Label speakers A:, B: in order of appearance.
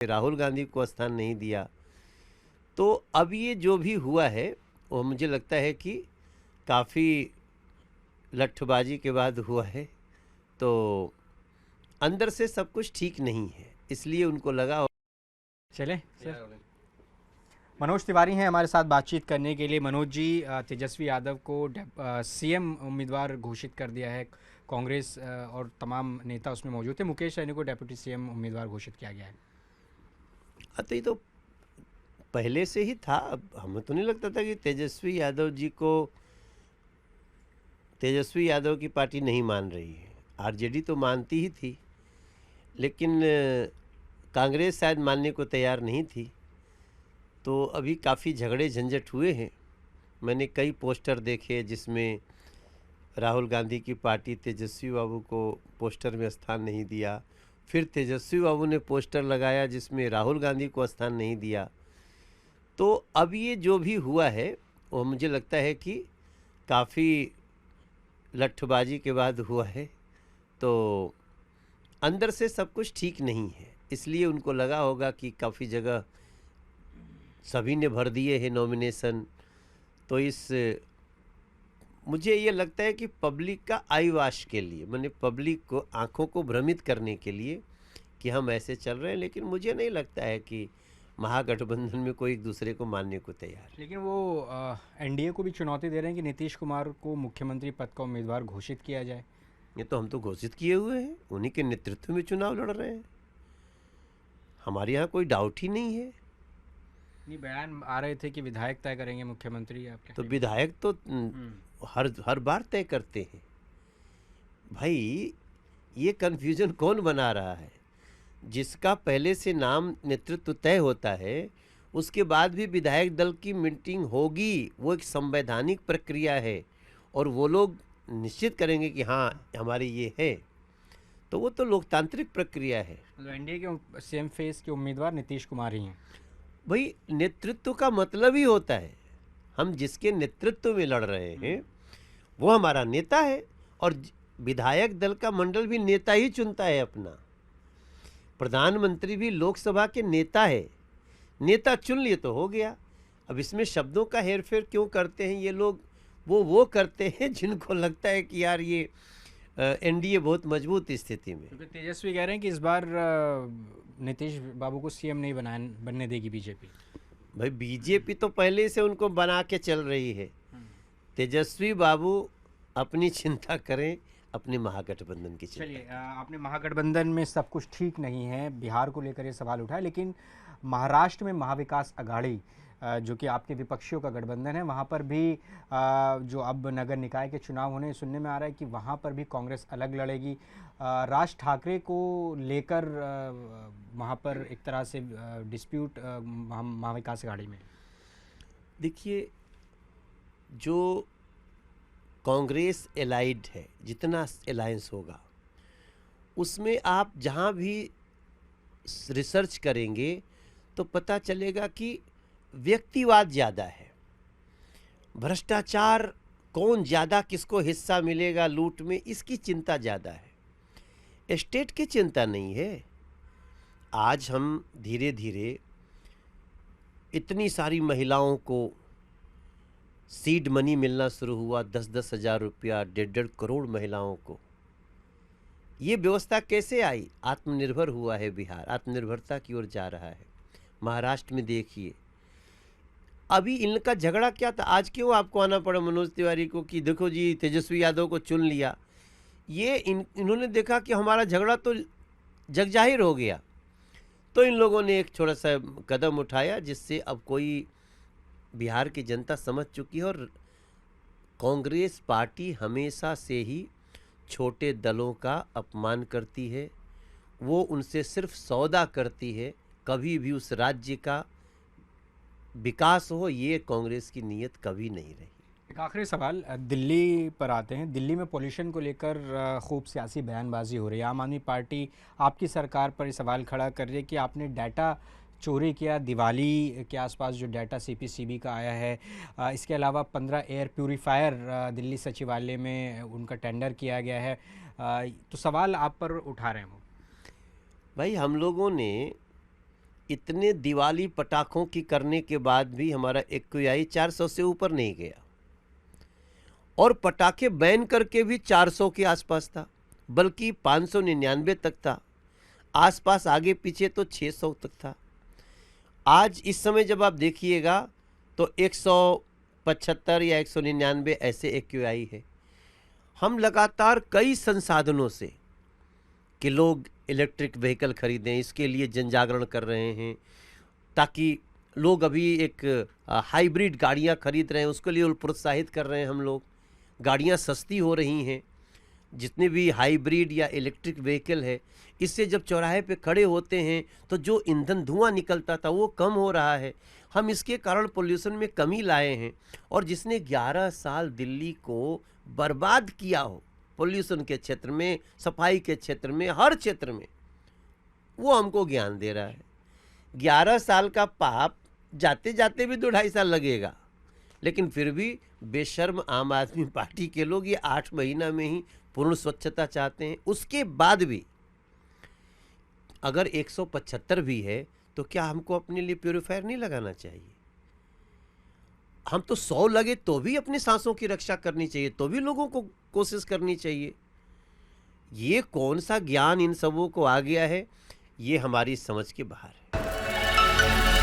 A: राहुल गांधी को स्थान नहीं दिया। तो अब ये जो भी हुआ है वो मुझे लगता है कि काफ़ी लठबाजी के बाद हुआ है। तो अंदर से सब कुछ ठीक नहीं है, इसलिए उनको लगा।
B: चले सर, मनोज तिवारी हैं हमारे साथ बातचीत करने के लिए। मनोज जी, तेजस्वी यादव को सीएम उम्मीदवार घोषित कर दिया है कांग्रेस, और तमाम नेता उसमें मौजूद थे। मुकेश सहनी को डेप्यूटी सीएम उम्मीदवार घोषित किया गया है।
A: तो ये तो पहले से ही था। अब हमें तो नहीं लगता था कि तेजस्वी यादव की पार्टी नहीं मान रही है। आरजेडी तो मानती ही थी, लेकिन कांग्रेस शायद मानने को तैयार नहीं थी। तो अभी काफ़ी झगड़े झंझट हुए हैं। मैंने कई पोस्टर देखे जिसमें राहुल गांधी की पार्टी तेजस्वी बाबू को पोस्टर में स्थान नहीं दिया, फिर तेजस्वी बाबू ने पोस्टर लगाया जिसमें राहुल गांधी को स्थान नहीं दिया। तो अब ये जो भी हुआ है वो मुझे लगता है कि काफ़ी लठबाजी के बाद हुआ है। तो अंदर से सब कुछ ठीक नहीं है, इसलिए उनको लगा होगा कि काफ़ी जगह सभी ने भर दिए हैं नॉमिनेशन। तो मुझे ये लगता है कि पब्लिक का आई वाश के लिए, मैंने पब्लिक को आंखों को भ्रमित करने के लिए कि हम ऐसे चल रहे हैं। लेकिन मुझे नहीं लगता है कि महागठबंधन में कोई एक दूसरे को मानने को तैयार है।
B: लेकिन वो एनडीए को भी चुनौती दे रहे हैं कि नीतीश कुमार को मुख्यमंत्री पद का उम्मीदवार घोषित किया जाए।
A: ये तो हम तो घोषित किए हुए हैं, उन्हीं के नेतृत्व में चुनाव लड़ रहे हैं। हमारे यहाँ कोई डाउट ही नहीं है।
B: नहीं, बयान आ रहे थे कि विधायक तय करेंगे मुख्यमंत्री। आप
A: तो विधायक तो हर बार तय करते हैं भाई। ये कन्फ्यूजन कौन बना रहा है? जिसका पहले से नाम नेतृत्व तय होता है, उसके बाद भी विधायक दल की मीटिंग होगी। वो एक संवैधानिक प्रक्रिया है और वो लोग निश्चित करेंगे कि हाँ हमारी ये है। तो वो तो लोकतांत्रिक प्रक्रिया है।
B: एनडीए के सीएम फेस के उम्मीदवार नीतीश कुमार ही हैं।
A: भाई नेतृत्व का मतलब ही होता है, हम जिसके नेतृत्व में लड़ रहे हैं वो हमारा नेता है। और विधायक दल का मंडल भी नेता ही चुनता है अपना। प्रधानमंत्री भी लोकसभा के नेता है, नेता चुन लिए तो हो गया। अब इसमें शब्दों का हेरफेर क्यों करते हैं ये लोग? वो करते हैं जिनको लगता है कि यार ये एनडीए बहुत मजबूत स्थिति में।
B: क्योंकि तेजस्वी कह रहे हैं कि इस बार नीतीश बाबू को सीएम नहीं बनने देगी बीजेपी।
A: भाई बीजेपी तो पहले से उनको बना के चल रही है। तेजस्वी बाबू अपनी चिंता करें, अपने महागठबंधन की चिंता।
B: चलिए, आपने महागठबंधन में सब कुछ ठीक नहीं है, बिहार को लेकर ये सवाल उठाया, लेकिन महाराष्ट्र में महाविकास अघाड़ी, जो कि आपके विपक्षियों का गठबंधन है, वहाँ पर भी जो अब नगर निकाय के चुनाव होने, सुनने में आ रहा है कि वहाँ पर भी कांग्रेस अलग लड़ेगी। राज ठाकरे को लेकर वहाँ पर एक तरह से डिस्प्यूट महाविकास अघाड़ी में।
A: देखिए, जो कांग्रेस एलाइड है, जितना अलायंस होगा उसमें आप जहाँ भी रिसर्च करेंगे तो पता चलेगा कि व्यक्तिवाद ज़्यादा है। भ्रष्टाचार, कौन ज़्यादा किसको हिस्सा मिलेगा लूट में, इसकी चिंता ज़्यादा है, स्टेट की चिंता नहीं है। आज हम धीरे धीरे इतनी सारी महिलाओं को सीड मनी मिलना शुरू हुआ, 10-10 हज़ार रुपया, 1.5 करोड़ महिलाओं को। ये व्यवस्था कैसे आई? आत्मनिर्भर हुआ है बिहार, आत्मनिर्भरता की ओर जा रहा है। महाराष्ट्र में देखिए, अभी इनका झगड़ा क्या था? आज क्यों आपको आना पड़ा मनोज तिवारी को कि देखो जी तेजस्वी यादव को चुन लिया? ये इन्होंने देखा कि हमारा झगड़ा तो जगजाहिर हो गया, तो इन लोगों ने एक छोटा सा कदम उठाया जिससे अब कोई बिहार की जनता समझ चुकी है। और कांग्रेस पार्टी हमेशा से ही छोटे दलों का अपमान करती है, वो उनसे सिर्फ सौदा करती है, कभी भी उस राज्य का विकास हो ये कांग्रेस की नीयत कभी नहीं रही।
B: एक आखिरी सवाल, दिल्ली पर आते हैं। दिल्ली में पॉल्यूशन को लेकर खूब सियासी बयानबाजी हो रही है। आम आदमी पार्टी आपकी सरकार पर ये सवाल खड़ा कर रही है कि आपने डाटा चोरी किया। दिवाली के आसपास जो डाटा सीपीसीबी का आया है, इसके अलावा 15 एयर प्यूरीफायर दिल्ली सचिवालय में उनका टेंडर किया गया है। तो सवाल आप पर उठा रहे हैं वो।
A: भाई हम लोगों ने इतने दिवाली पटाखों की करने के बाद भी हमारा एक्यूआई 400 से ऊपर नहीं गया, और पटाखे बैन करके भी 400 के आसपास था, बल्कि 599 तक था, आसपास आगे पीछे तो 600 तक था। आज इस समय जब आप देखिएगा तो 175 या 199 ऐसे एक्यूआई है। हम लगातार कई संसाधनों से कि लोग इलेक्ट्रिक व्हीकल खरीदें, इसके लिए जन जागरण कर रहे हैं, ताकि लोग अभी एक हाइब्रिड गाड़ियां खरीद रहे हैं, उसके लिए प्रोत्साहित कर रहे हैं हम लोग। गाड़ियां सस्ती हो रही हैं, जितने भी हाइब्रिड या इलेक्ट्रिक व्हीकल है, इससे जब चौराहे पे खड़े होते हैं तो जो ईंधन धुआं निकलता था वो कम हो रहा है। हम इसके कारण पोल्यूशन में कमी लाए हैं। और जिसने 11 साल दिल्ली को बर्बाद किया हो पोल्यूशन के क्षेत्र में, सफाई के क्षेत्र में, हर क्षेत्र में, वो हमको ज्ञान दे रहा है। 11 साल का पाप जाते जाते भी 2-2.5 साल लगेगा, लेकिन फिर भी बेशर्म आम आदमी पार्टी के लोग ये 8 महीना में ही पूर्ण स्वच्छता चाहते हैं। उसके बाद भी अगर 175 भी है तो क्या हमको अपने लिए प्यूरीफायर नहीं लगाना चाहिए? हम तो 100 लगे तो भी अपनी सांसों की रक्षा करनी चाहिए, तो भी लोगों को कोशिश करनी चाहिए। ये कौन सा ज्ञान इन सबों को आ गया है, ये हमारी समझ के बाहर है।